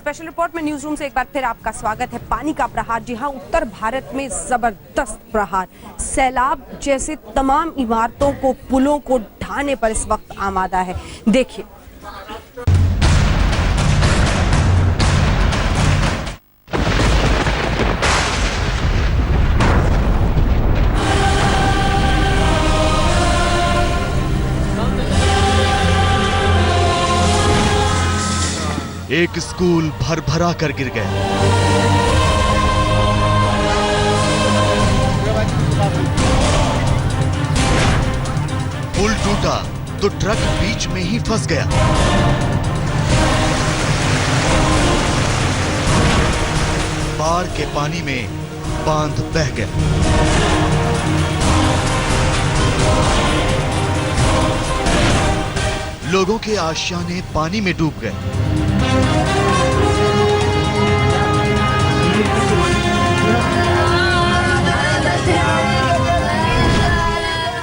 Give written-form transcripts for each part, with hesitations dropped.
Special report में news room से एक बार फिर आपका स्वागत है। पानी का प्रहार, जी हां, उत्तर भारत में जबरदस्त प्रहार। सैलाब जैसे तमाम इमारतों को, पुलों को ढाने पर इस वक्त आमादा है। देखिए, एक स्कूल भर भरा कर गिर गया। पुल टूटा तो ट्रक बीच में ही फंस गया। बाढ़ के पानी में बांध बह गया। लोगों के आशियाने पानी में डूब गए।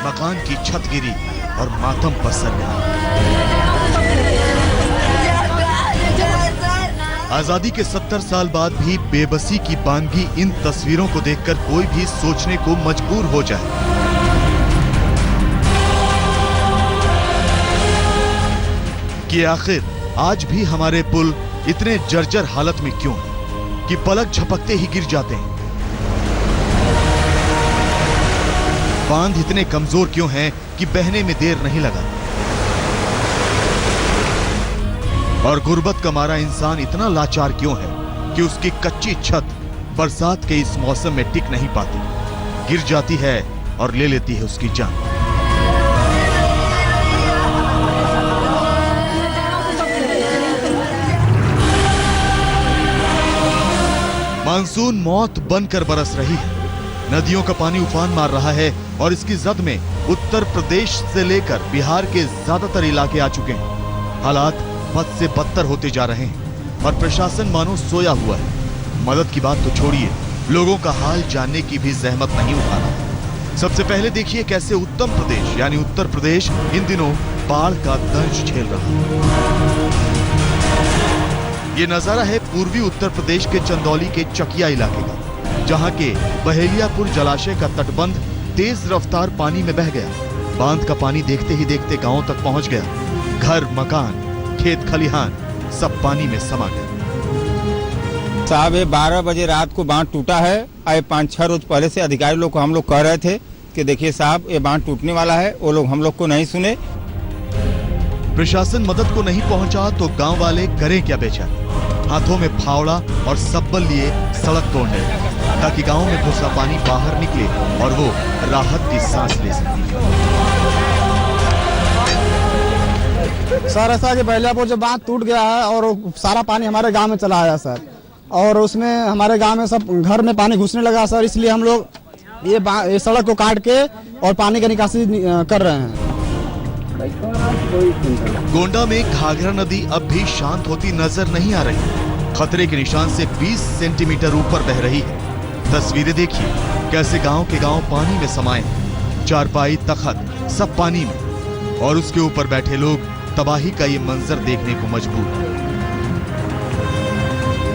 मकान की छत गिरी और मातम पसर गया। आजादी के 70 साल बाद भी बेबसी की बानगी इन तस्वीरों को देखकर कोई भी सोचने को मजबूर हो जाए कि आखिर आज भी हमारे पुल इतने जर्जर हालत में क्यों हैं कि पलक झपकते ही गिर जाते हैं। बांध इतने कमजोर क्यों हैं कि बहने में देर नहीं लगा। और गुर्बत का मारा इंसान इतना लाचार क्यों है कि उसकी कच्ची छत बरसात के इस मौसम में टिक नहीं पाती, गिर जाती है और ले लेती है उसकी जान। मानसून मौत बनकर बरस रही है। नदियों का पानी उफान मार रहा है और इसकी जद में उत्तर प्रदेश से लेकर बिहार के ज्यादातर इलाके आ चुके हैं। हालात बद से बदतर होते जा रहे हैं और प्रशासन मानो सोया हुआ है। मदद की बात तो छोड़िए, लोगों का हाल जानने की भी जहमत नहीं उठा रहा। सबसे पहले देखिए कैसे उत्तम प्रदेश यानी उत्तर प्रदेश इन दिनों बाढ़ का दंश झेल रहा है। ये नजारा है पूर्वी उत्तर प्रदेश के चंदौली के चकिया इलाके का, जहां के बहेलियापुर जलाशय का तटबंध तेज रफ्तार पानी में बह गया। बांध का पानी देखते ही देखते गांवों तक पहुंच गया। घर, मकान, खेत खलिहान सब पानी में समा गए। साहब, ये 12 बजे रात को बांध टूटा है। आए 5-6 रोज पहले से अधिकारी लोग को हम लोग कह रहे थे कि देखिए साहब, ये बांध टूटने वाला है। वो लोग हम लोग को नहीं सुने। प्रशासन मदद को नहीं पहुंचा तो गांव वाले करें क्या बेचारे। हाथों में फावड़ा और सब्बल लिए सड़क तोड़ने लगे ताकि गांव में घुसा पानी बाहर निकले और वो राहत की सांस ले सके। सर, ऐसा कि बहेलियापुर जो बांध टूट गया है और सारा पानी हमारे गांव में चला आया सर, और उसमें हमारे गांव में सब घर में पानी घुसने लगा सर। इसलिए हम लोग ये सड़क को काट के और पानी की निकासी कर रहे हैं। गोंडा में घाघरा नदी अब भी शांत होती नजर नहीं आ रही। खतरे के निशान से 20 सेंटीमीटर ऊपर बह रही है। तस्वीरें देखिए कैसे गांव के गांव पानी में समाये हैं। चारपाई, तखत सब पानी में, और उसके ऊपर बैठे लोग तबाही का ये मंजर देखने को मजबूर हैं।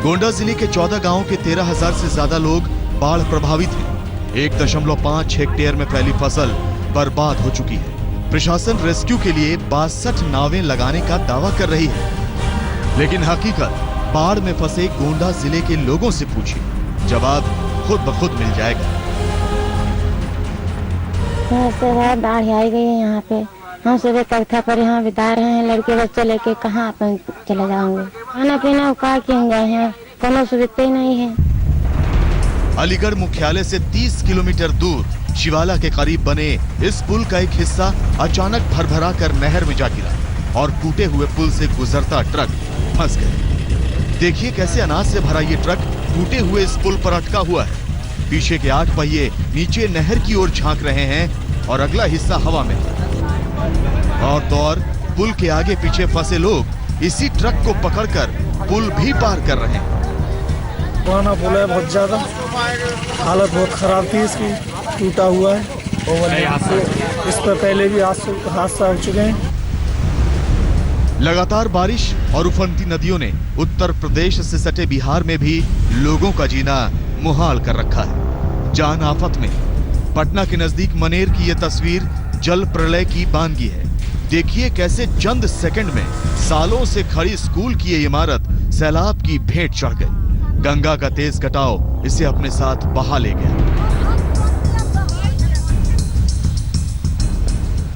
गोंडा जिले के 14 गांवों के 13,000 से ज्यादा लोग बाढ़ प्रभावित हैं। 1.5 हेक्टेयर में फैली फसल बर्बाद हो चुकी है। प्रशासन रेस्क्यू के लिए 62 नावें लगाने का दावा कर रही है, लेकिन हकीकत बाढ़ में फंसे गोंडा जिले के लोगों से पूछिए, जवाब खुद ब खुद मिल जाएगा। बाढ़ आई गई है यहाँ पे। हम सुबह कक्षा पर यहाँ बिता रहे हैं, लड़के बच्चे लेके कहाँ अपन चले जाएंगे। खाना पीना का क्यों गए हैं, कोनो सुविधा ही नहीं है। अलीगढ़ मुख्यालय से 30 किलोमीटर दूर शिवाला के करीब बने इस पुल का एक हिस्सा अचानक भरभरा कर नहर में जा गिरा और टूटे हुए पुल से गुजरता ट्रक फंस गया। देखिए कैसे अनाज से भरा ये ट्रक टूटे हुए इस पुल पर अटका हुआ है। पीछे के 8 पहिए नीचे नहर की ओर झांक रहे हैं और अगला हिस्सा हवा में। और तो और पुल के आगे पीछे फंसे लोग इसी ट्रक को पकड़कर पुल भी पार कर रहे हैं। पुराना पुल है, बहुत ज्यादा हालत बहुत खराब थी इसकी, टूटा हुआ है। इस पर पहले भी हादसा हो चुके हैं। लगातार बारिश और उफनती नदियों ने उत्तर प्रदेश से सटे बिहार में भी लोगों का जीना मुहाल कर रखा है। जान आफत में पटना के नजदीक मनेर की यह तस्वीर जल प्रलय की बानगी है। देखिए कैसे चंद सेकंड में सालों से खड़ी स्कूल की ये इमारत सैलाब की भेंट चढ़ गई। गंगा का तेज कटाव इसे अपने साथ बहा ले गया।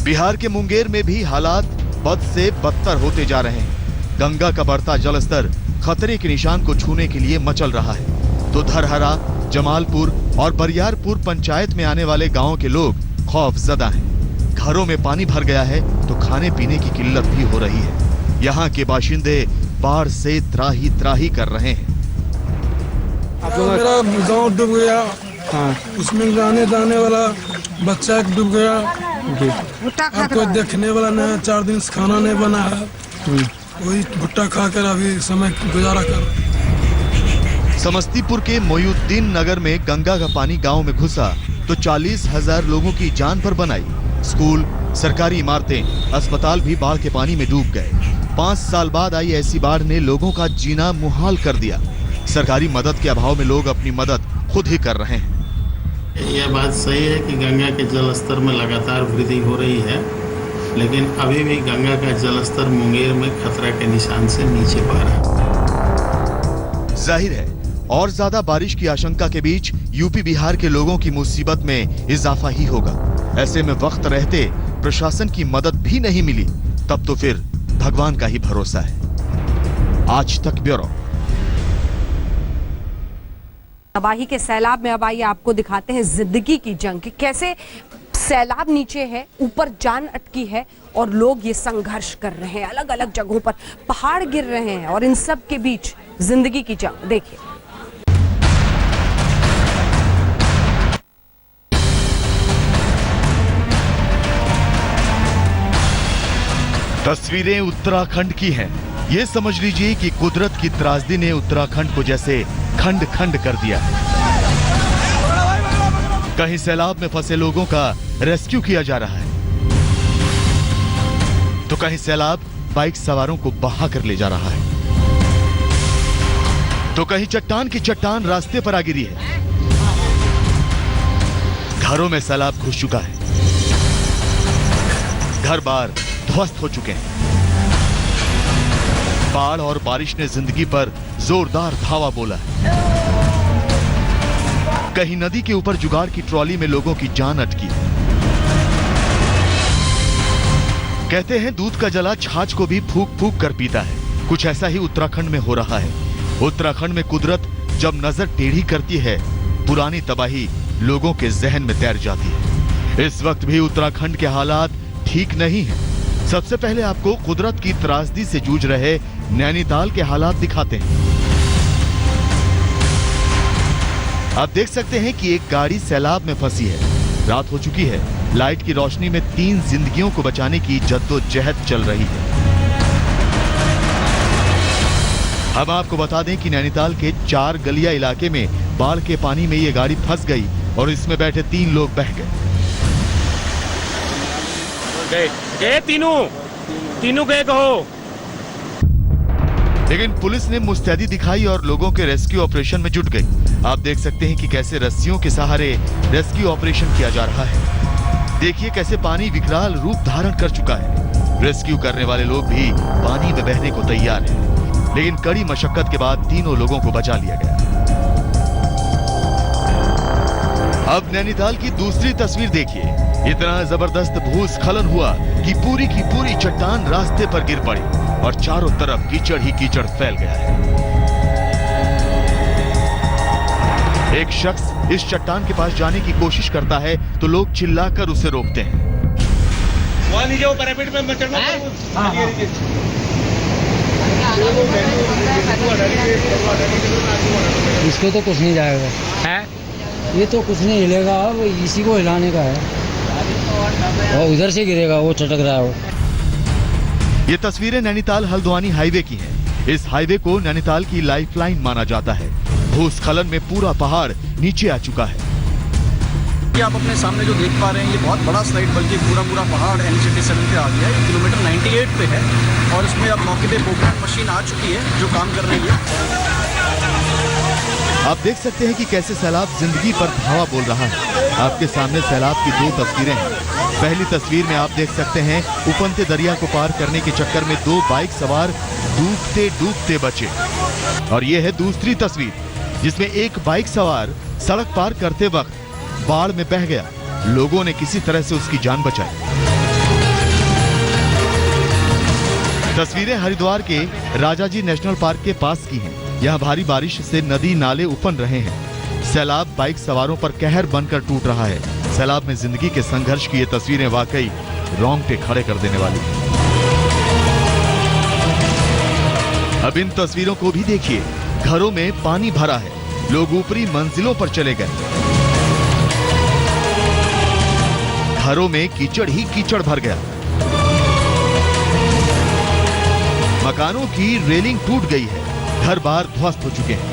बिहार के मुंगेर में भी हालात बद से बदतर होते जा रहे हैं। गंगा का बढ़ता जलस्तर खतरे के निशान को छूने के लिए मचल रहा है, तो धरहरा, जमालपुर और बरियारपुर पंचायत में आने वाले गांवों के लोग खौफजदा हैं। घरों में पानी भर गया है तो खाने पीने की किल्लत भी हो रही है। यहाँ के बाशिंदे बाढ़ से त्राही त्राही कर रहे हैं। मेरा गांव डूब गया। हाँ। उसमें आने जाने वाला बच्चा एक डूब गया। अब कोई देखने वाला नहीं, 4 दिन से खाना नहीं बना है। वही भुट्टा खाकर अभी समय गुजारा कर। समस्तीपुर के मोयुद्दीन नगर में गंगा का पानी गांव में घुसा तो 40,000 लोगों की जान पर बनाई। स्कूल, सरकारी इमारतें, अस्पताल भी बाढ़ के पानी में डूब गए। 5 साल बाद आई ऐसी बाढ़ ने लोगों का जीना मुहाल कर दिया। सरकारी मदद के अभाव में लोग अपनी मदद खुद ही कर रहे हैं। यह बात सही है कि गंगा के जल स्तर में लगातार वृद्धि हो रही है, लेकिन अभी भी गंगा का जल स्तर मुंगेर में खतरा के निशान से नीचे बह रहा है। जाहिर है और ज्यादा बारिश की आशंका के बीच यूपी बिहार के लोगों की मुसीबत में इजाफा ही होगा। ऐसे में वक्त रहते प्रशासन की मदद भी नहीं मिली तब तो फिर भगवान का ही भरोसा है। आज तक ब्यूरो। तबाही के सैलाब में अब आइए आपको दिखाते हैं जिंदगी की जंग कि कैसे सैलाब नीचे है, ऊपर जान अटकी है और लोग ये संघर्ष कर रहे हैं। अलग अलग जगहों पर पहाड़ गिर रहे हैं और इन सब के बीच जिंदगी की जंग देखिए। तस्वीरें उत्तराखंड की हैं। ये समझ लीजिए कि कुदरत की त्रासदी ने उत्तराखंड को जैसे खंड खंड कर दिया है। कहीं सैलाब में फंसे लोगों का रेस्क्यू किया जा रहा है, तो कहीं सैलाब बाइक सवारों को बहा कर ले जा रहा है, तो कहीं चट्टान की चट्टान रास्ते पर आ गिरी है। घरों में सैलाब घुस चुका है, घर बार ध्वस्त हो चुके हैं। बाढ़ और बारिश ने जिंदगी पर जोरदार धावा बोला है। कहीं नदी के ऊपर जुगाड़ की ट्रॉली में लोगों की जान अटकी। कहते हैं दूध का जला छाछ को भी फूक फूक कर पीता है। कुछ ऐसा ही उत्तराखंड में हो रहा है। उत्तराखंड में कुदरत जब नजर टेढ़ी करती है, पुरानी तबाही लोगों के जहन में तैर जाती है। इस वक्त भी उत्तराखंड के हालात ठीक नहीं है। सबसे पहले आपको कुदरत की त्रासदी से जूझ रहे नैनीताल के हालात दिखाते हैं। आप देख सकते हैं कि एक गाड़ी सैलाब में फंसी है। रात हो चुकी है। लाइट की रोशनी में 3 जिंदगियों को बचाने की जद्दोजहद चल रही है। अब आपको बता दें कि नैनीताल के 4 गलिया इलाके में बाढ़ के पानी में ये गाड़ी फंस गई और इसमें बैठे 3 लोग बह गए। तीनों गए कहो। लेकिन पुलिस ने मुस्तैदी दिखाई और लोगों के रेस्क्यू ऑपरेशन में जुट गई। आप देख सकते हैं कि कैसे रस्सियों के सहारे रेस्क्यू ऑपरेशन किया जा रहा है। देखिए कैसे पानी विकराल रूप धारण कर चुका है। रेस्क्यू करने वाले लोग भी पानी में बहने को तैयार हैं। लेकिन कड़ी मशक्कत के बाद तीनों लोगों को बचा लिया गया। अब नैनीताल की दूसरी तस्वीर देखिए। इतना जबरदस्त भूस्खलन हुआ कि पूरी की पूरी चट्टान रास्ते पर गिर पड़ी और चारों तरफ कीचड़ ही कीचड़ फैल गया है। एक शख्स इस चट्टान के पास जाने की कोशिश करता है तो लोग चिल्लाकर उसे रोकते हैं। इसको तो कुछ नहीं जाएगा है, ये तो कुछ नहीं हिलेगा। अब इसी को हिलाने का है और उधर से गिरेगा, वो चटक रहा है वो। ये तस्वीरें नैनीताल हल्द्वानी हाईवे की हैं। इस हाईवे को नैनीताल की लाइफलाइन माना जाता है। भूस्खलन में पूरा पहाड़ नीचे आ चुका है। ये आप अपने सामने जो देख पा रहे हैं ये बहुत बड़ा स्लाइड, बल्कि पूरा पहाड़ NH87 पे आ गया है। किलोमीटर 98 पे है और इसमें अब मौके पे पोकलेट मशीन आ चुकी है जो काम कर रही है। आप देख सकते हैं कि कैसे सैलाब जिंदगी पर धावा बोल रहा है। आपके सामने सैलाब की 2 तस्वीरें हैं। पहली तस्वीर में आप देख सकते हैं उफनते दरिया को पार करने के चक्कर में 2 बाइक सवार डूबते बचे। और ये है दूसरी तस्वीर जिसमें एक बाइक सवार सड़क पार करते वक्त बाढ़ में बह गया। लोगों ने किसी तरह से उसकी जान बचाई। तस्वीरें हरिद्वार के राजाजी नेशनल पार्क के पास की हैं। यहाँ भारी बारिश से नदी नाले उफन रहे हैं। सैलाब बाइक सवारों पर कहर बनकर टूट रहा है। सैलाब में जिंदगी के संघर्ष की ये तस्वीरें वाकई रोंगटे खड़े कर देने वाली। अब इन तस्वीरों को भी देखिए। घरों में पानी भरा है, लोग ऊपरी मंजिलों पर चले गए। घरों में कीचड़ ही कीचड़ भर गया। मकानों की रेलिंग टूट गई है, घर बार ध्वस्त हो चुके हैं।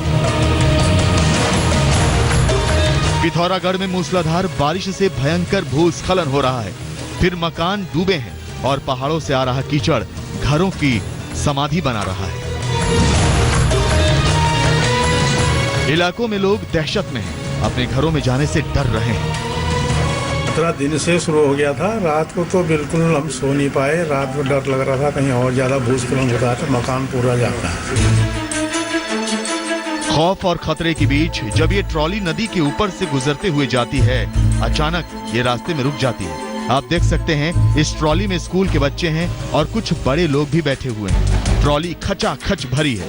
पिथौरागढ़ में मूसलाधार बारिश से भयंकर भूस्खलन हो रहा है। फिर मकान डूबे हैं और पहाड़ों से आ रहा कीचड़ घरों की समाधि बना रहा है। इलाकों में लोग दहशत में हैं, अपने घरों में जाने से डर रहे हैं। 15 दिन से शुरू हो गया था। रात को तो बिल्कुल हम सो नहीं पाए। रात को डर लग रहा था कहीं और ज्यादा भूस्खलन होता है तो मकान पूरा जाता है। खौफ और खतरे के बीच जब ये ट्रॉली नदी के ऊपर से गुजरते हुए जाती है, अचानक ये रास्ते में रुक जाती है। आप देख सकते हैं इस ट्रॉली में स्कूल के बच्चे हैं और कुछ बड़े लोग भी बैठे हुए हैं। ट्रॉली खचाखच भरी है।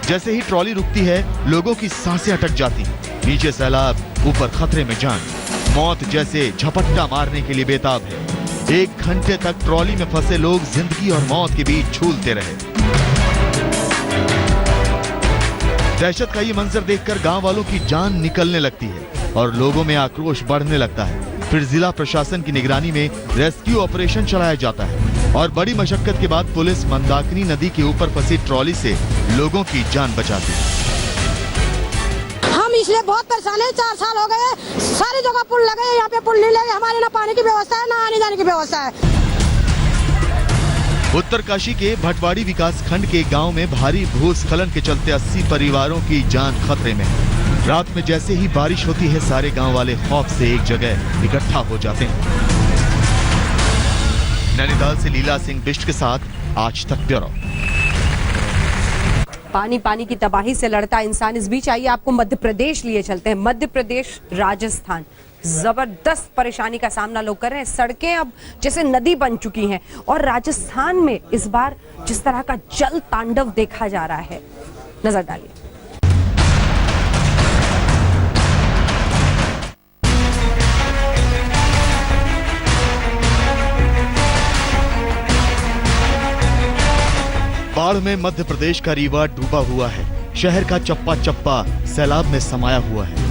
जैसे ही ट्रॉली रुकती है, लोगों की सांसें अटक जाती हैं। नीचे सैलाब, ऊपर खतरे में जान। मौत जैसे झपट्टा मारने के लिए बेताब है। 1 घंटे तक ट्रॉली में फंसे लोग जिंदगी और मौत के बीच झूलते रहे। दहशत का ये मंजर देखकर गांव वालों की जान निकलने लगती है और लोगों में आक्रोश बढ़ने लगता है। फिर जिला प्रशासन की निगरानी में रेस्क्यू ऑपरेशन चलाया जाता है और बड़ी मशक्कत के बाद पुलिस मंदाकिनी नदी के ऊपर फंसी ट्रॉली से लोगों की जान बचाती है। हम इसलिए बहुत परेशान है। 4 साल हो गए, सारी जगह पुल लगे, यहाँ पे पुल नहीं लगे। हमारे ना पानी की व्यवस्था है, ना आने जाने की व्यवस्था है। उत्तरकाशी के भटवाड़ी विकास खंड के गांव में भारी भूस्खलन के चलते 80 परिवारों की जान खतरे में है। रात में जैसे ही बारिश होती है, सारे गांव वाले खौफ से एक जगह इकट्ठा हो जाते हैं। नैनीताल से लीला सिंह बिष्ट के साथ आज तक ब्यूरो। पानी की तबाही से लड़ता इंसान। इस बीच आइए आपको मध्य प्रदेश लिए चलते हैं। मध्य प्रदेश, राजस्थान, जबरदस्त परेशानी का सामना लोग कर रहे हैं। सड़कें अब जैसे नदी बन चुकी हैं और राजस्थान में इस बार जिस तरह का जल तांडव देखा जा रहा है, नजर डालिए। बाढ़ में मध्य प्रदेश का रीवा डूबा हुआ है। शहर का चप्पा चप्पा सैलाब में समाया हुआ है।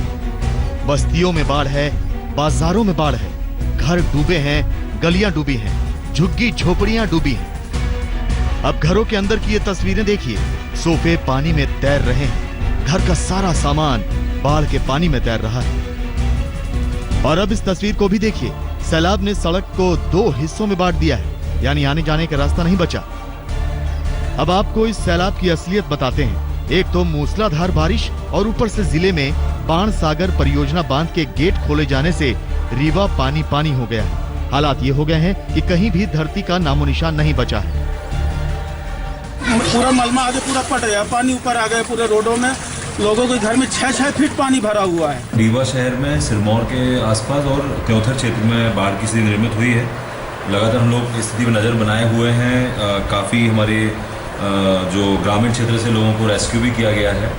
बस्तियों में बाढ़ है, बाजारों में बाढ़ है, घर डूबे हैं, गलियां डूबी हैं, झुग्गी झोपड़ियां डूबी हैं। अब घरों के अंदर की ये तस्वीरें देखिए। सोफे पानी में तैर रहे हैं, घर का सारा सामान बाढ़ के पानी में तैर रहा है। और अब इस तस्वीर को भी देखिए। सैलाब ने सड़क को 2 हिस्सों में बांट दिया है, यानी आने जाने का रास्ता नहीं बचा। अब आपको इस सैलाब की असलियत बताते हैं। एक तो मूसलाधार बारिश और ऊपर से जिले में बाण सागर परियोजना बांध के गेट खोले जाने से रीवा पानी पानी हो गया है। हालात ये हो गए हैं कि कहीं भी धरती का नामो निशान नहीं बचा है। पूरा मलमा आगे पूरा पट गया, पानी ऊपर आ गया पूरे रोडों में। लोगों के घर में 6-6 फीट पानी भरा हुआ है। रीवा शहर में सिरमौर के आसपास और त्योथर क्षेत्र में बाढ़ की स्थिति निर्मित हुई है। लगातार हम लोग स्थिति पर नजर बनाए हुए हैं। काफी हमारे जो ग्रामीण क्षेत्र से लोगों को रेस्क्यू भी किया गया है।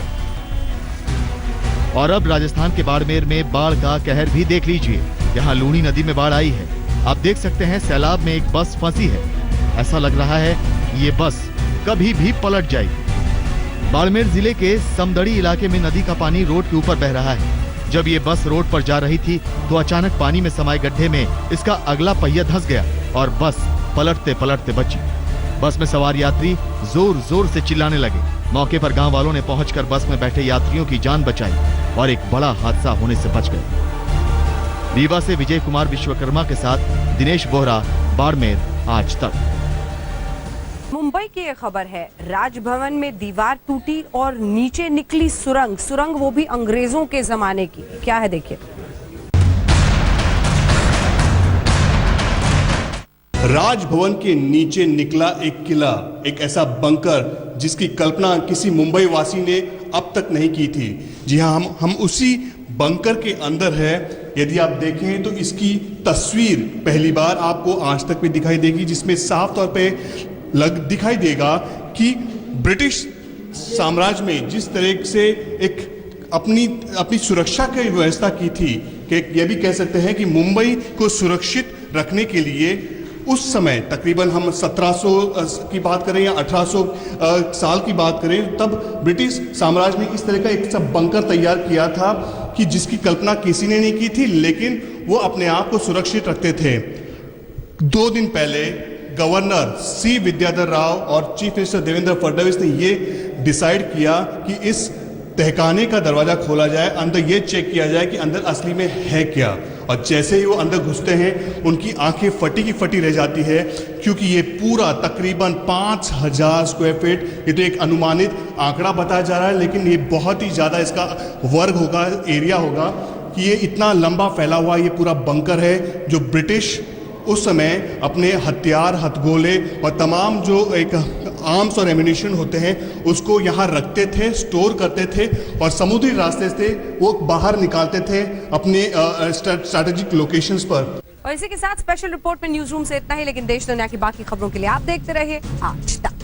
और अब राजस्थान के बाड़मेर में बाढ़ का कहर भी देख लीजिए। यहाँ लूणी नदी में बाढ़ आई है। आप देख सकते हैं सैलाब में एक बस फंसी है। ऐसा लग रहा है ये बस कभी भी पलट जाएगी। बाड़मेर जिले के समदड़ी इलाके में नदी का पानी रोड के ऊपर बह रहा है। जब ये बस रोड पर जा रही थी तो अचानक पानी में समाये गड्ढे में इसका अगला पहिया धंस गया और बस पलटते पलटते बची। बस में सवार यात्री जोर जोर से चिल्लाने लगे। मौके पर गांव वालों ने पहुंचकर बस में बैठे यात्रियों की जान बचाई और एक बड़ा हादसा होने से बच गए। रीवा से विजय कुमार विश्वकर्मा के साथ दिनेश बोहरा, बाड़मेर, आज तक। मुंबई की एक खबर है, राजभवन में दीवार टूटी और नीचे निकली सुरंग वो भी अंग्रेजों के जमाने की। क्या है देखिए। राजभवन के नीचे निकला एक किला, एक ऐसा बंकर जिसकी कल्पना किसी मुंबई वासी ने अब तक नहीं की थी। जी हाँ, हम उसी बंकर के अंदर है। यदि आप देखें तो इसकी तस्वीर पहली बार आपको आज तक भी दिखाई देगी, जिसमें साफ तौर पे दिखाई देगा कि ब्रिटिश साम्राज्य में जिस तरह से एक अपनी सुरक्षा की व्यवस्था की थी, कि यह भी कह सकते हैं कि मुंबई को सुरक्षित रखने के लिए उस समय तकरीबन हम 1700 की बात करें या 1800 साल की बात करें, तब ब्रिटिश साम्राज्य ने इस तरह का एक सब बंकर तैयार किया था कि जिसकी कल्पना किसी ने नहीं की थी, लेकिन वो अपने आप को सुरक्षित रखते थे। 2 दिन पहले गवर्नर सी विद्याधर राव और चीफ मिनिस्टर देवेंद्र फडणवीस ने ये डिसाइड किया कि इस तहखाने का दरवाजा खोला जाए, अंदर ये चेक किया जाए कि अंदर असली में है क्या। और जैसे ही वो अंदर घुसते हैं उनकी आंखें फटी की फटी रह जाती है, क्योंकि ये पूरा तकरीबन 5000 स्क्वायर फीट, ये तो एक अनुमानित आंकड़ा बताया जा रहा है, लेकिन ये बहुत ही ज़्यादा इसका वर्ग होगा, एरिया होगा कि ये इतना लंबा फैला हुआ ये पूरा बंकर है जो ब्रिटिश उस समय अपने हथियार, हथगोले और तमाम जो एक आर्म्स और एम्यूनिशन होते हैं उसको यहाँ रखते थे, स्टोर करते थे और समुद्री रास्ते से वो बाहर निकालते थे अपने स्ट्रैटेजिक लोकेशंस पर। और इसी के साथ स्पेशल रिपोर्ट में न्यूज रूम से इतना ही, लेकिन देश दुनिया की बाकी खबरों के लिए आप देखते रहिए आज तक।